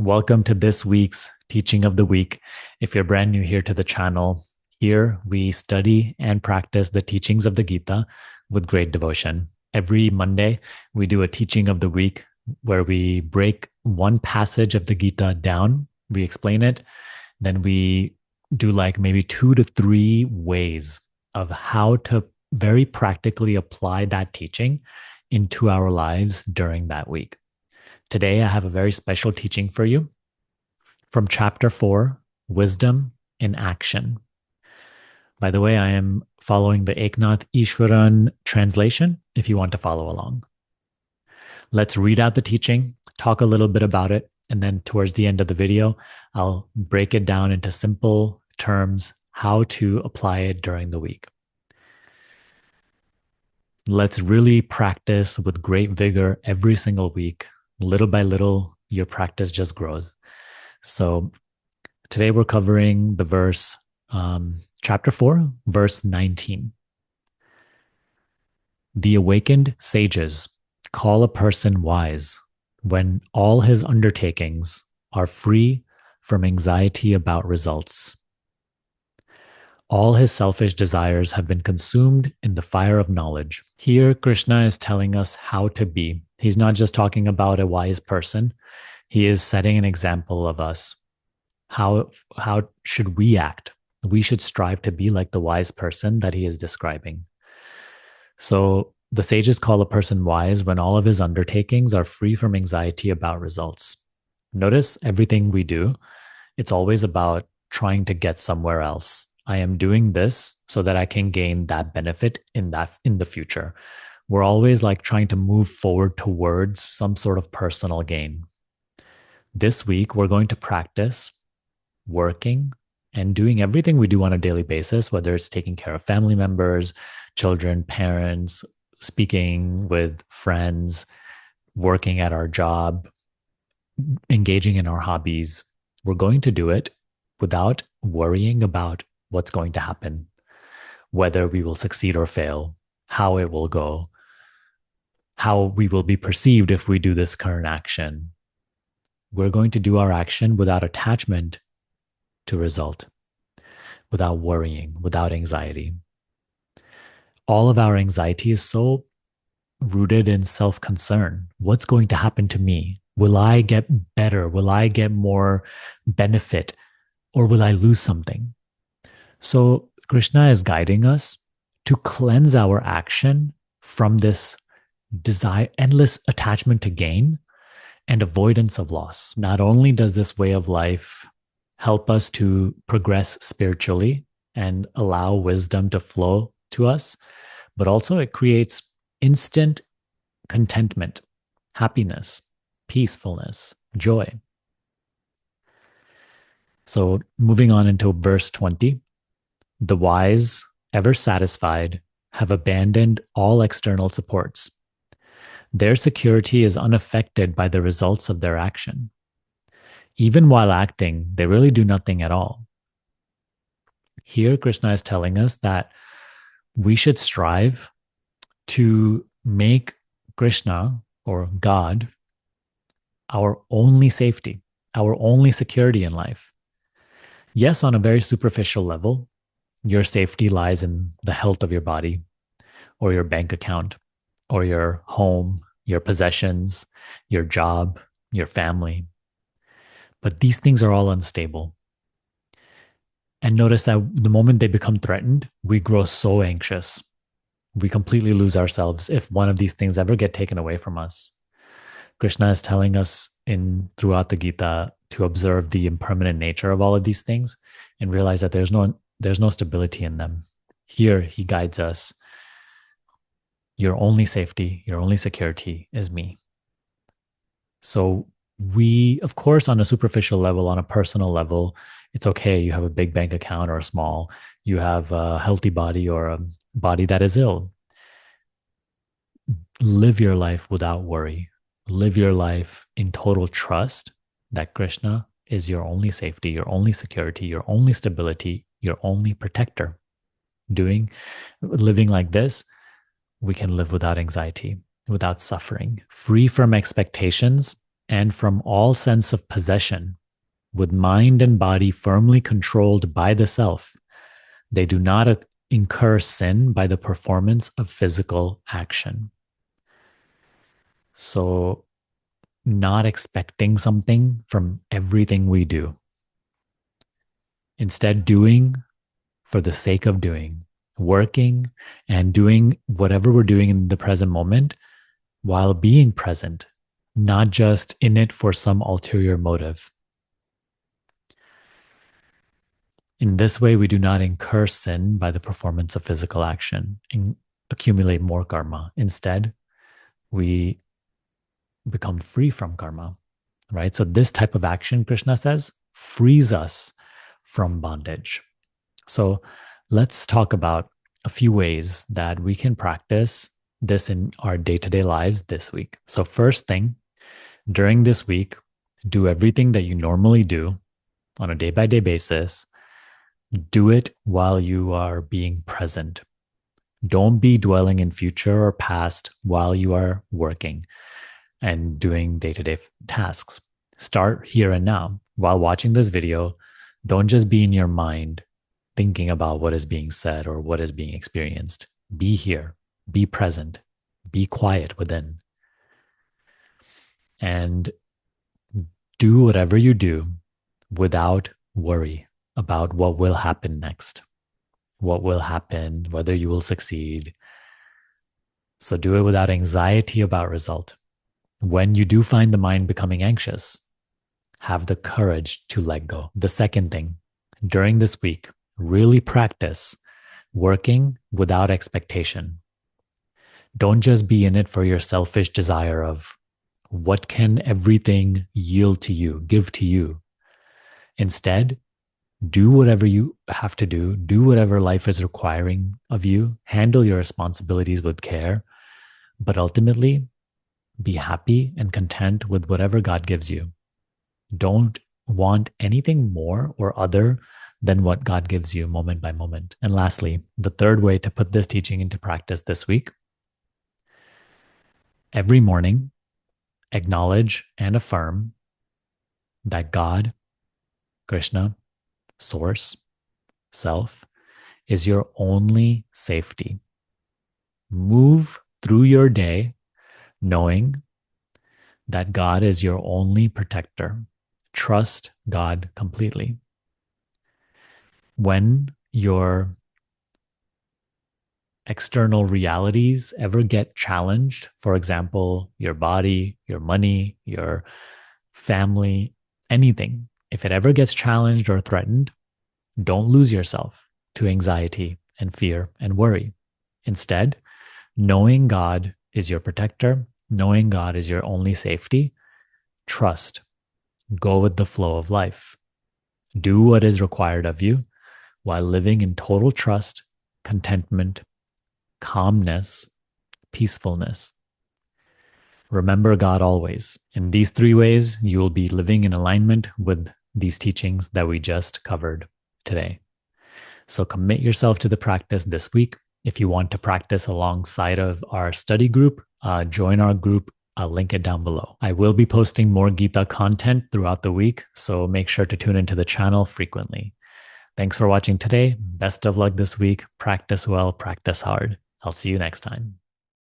Welcome to this week's teaching of the week. If you're brand new here to the channel, here we study and practice the teachings of the Gita with great devotion. Every Monday, we do a teaching of the week where we break one passage of the Gita down, we explain it, then we do like maybe 2 to 3 ways of how to very practically apply that teaching into our lives during that week. Today, I have a very special teaching for you from chapter 4, Wisdom in Action. By the way, I am following the Eknath Easwaran translation if you want to follow along. Let's read out the teaching, talk a little bit about it, and then towards the end of the video, I'll break it down into simple terms, how to apply it during the week. Let's really practice with great vigor every single week. Little by little, your practice just grows. So today we're covering the verse, chapter 4, verse 19. The awakened sages call a person wise when all his undertakings are free from anxiety about results. All his selfish desires have been consumed in the fire of knowledge. Here, Krishna is telling us how to be. He's not just talking about a wise person. He is setting an example of us. How should we act? We should strive to be like the wise person that he is describing. So the sages call a person wise when all of his undertakings are free from anxiety about results. Notice everything we do, it's always about trying to get somewhere else. I am doing this so that I can gain that benefit in the future. We're always like trying to move forward towards some sort of personal gain. This week, we're going to practice working and doing everything we do on a daily basis, whether it's taking care of family members, children, parents, speaking with friends, working at our job, engaging in our hobbies. We're going to do it without worrying about what's going to happen, whether we will succeed or fail, how it will go, how we will be perceived if we do this current action. We're going to do our action without attachment to result, without worrying, without anxiety. All of our anxiety is so rooted in self-concern. What's going to happen to me? Will I get better? Will I get more benefit? Or will I lose something? So Krishna is guiding us to cleanse our action from this desire, endless attachment to gain and avoidance of loss. Not only does this way of life help us to progress spiritually and allow wisdom to flow to us, but also it creates instant contentment, happiness, peacefulness, joy. So moving on into verse 20, the wise, ever satisfied, have abandoned all external supports. Their security is unaffected by the results of their action. Even while acting, they really do nothing at all. Here, Krishna is telling us that we should strive to make Krishna or God our only safety, our only security in life. Yes, on a very superficial level, your safety lies in the health of your body or your bank account or your home, your possessions, your job, your family. But these things are all unstable. And notice that the moment they become threatened, we grow so anxious. We completely lose ourselves if one of these things ever get taken away from us. Krishna is telling us throughout the Gita to observe the impermanent nature of all of these things and realize that there's no stability in them. Here, he guides us. Your only safety, your only security is me. So we, of course, on a superficial level, on a personal level, it's okay. You have a big bank account or a small. You have a healthy body or a body that is ill. Live your life without worry. Live your life in total trust that Krishna is your only safety, your only security, your only stability, your only protector. Living like this, we can live without anxiety, without suffering, free from expectations and from all sense of possession, with mind and body firmly controlled by the self, they do not incur sin by the performance of physical action. So, not expecting something from everything we do. Instead, doing for the sake of doing, working and doing whatever we're doing in the present moment while being present, not just in it for some ulterior motive. In this way, we do not incur sin by the performance of physical action and accumulate more karma. Instead, we become free from karma, right? So this type of action, Krishna says, frees us from bondage. So let's talk about a few ways that we can practice this in our day-to-day lives this week. So first thing, during this week, do everything that you normally do on a day-by-day basis. Do it while you are being present. Don't be dwelling in future or past while you are working and doing day-to-day tasks. Start here and now. While watching this video, don't just be in your mind thinking about what is being said or what is being experienced. Be here, be present, be quiet within. And do whatever you do without worry about what will happen next, what will happen, whether you will succeed. So do it without anxiety about result. When you do find the mind becoming anxious, have the courage to let go. The second thing, during this week, really practice working without expectation. Don't just be in it for your selfish desire of what can everything yield to you, give to you. Instead, do whatever you have to do whatever life is requiring of you, handle your responsibilities with care, but ultimately be happy and content with whatever God gives you. Don't want anything more or other than what God gives you moment by moment. And lastly, the third way to put this teaching into practice this week, every morning, acknowledge and affirm that God, Krishna, Source, Self, is your only safety. Move through your day knowing that God is your only protector. Trust God completely. When your external realities ever get challenged, for example, your body, your money, your family, anything, if it ever gets challenged or threatened, don't lose yourself to anxiety and fear and worry. Instead, knowing God is your protector, knowing God is your only safety, trust, go with the flow of life. Do what is required of you while living in total trust, contentment, calmness, peacefulness. Remember God always. In these three ways, you will be living in alignment with these teachings that we just covered today. So commit yourself to the practice this week. If you want to practice alongside of our study group, join our group. I'll link it down below. I will be posting more Gita content throughout the week, so make sure to tune into the channel frequently. Thanks for watching today. Best of luck this week. Practice well, practice hard. I'll see you next time.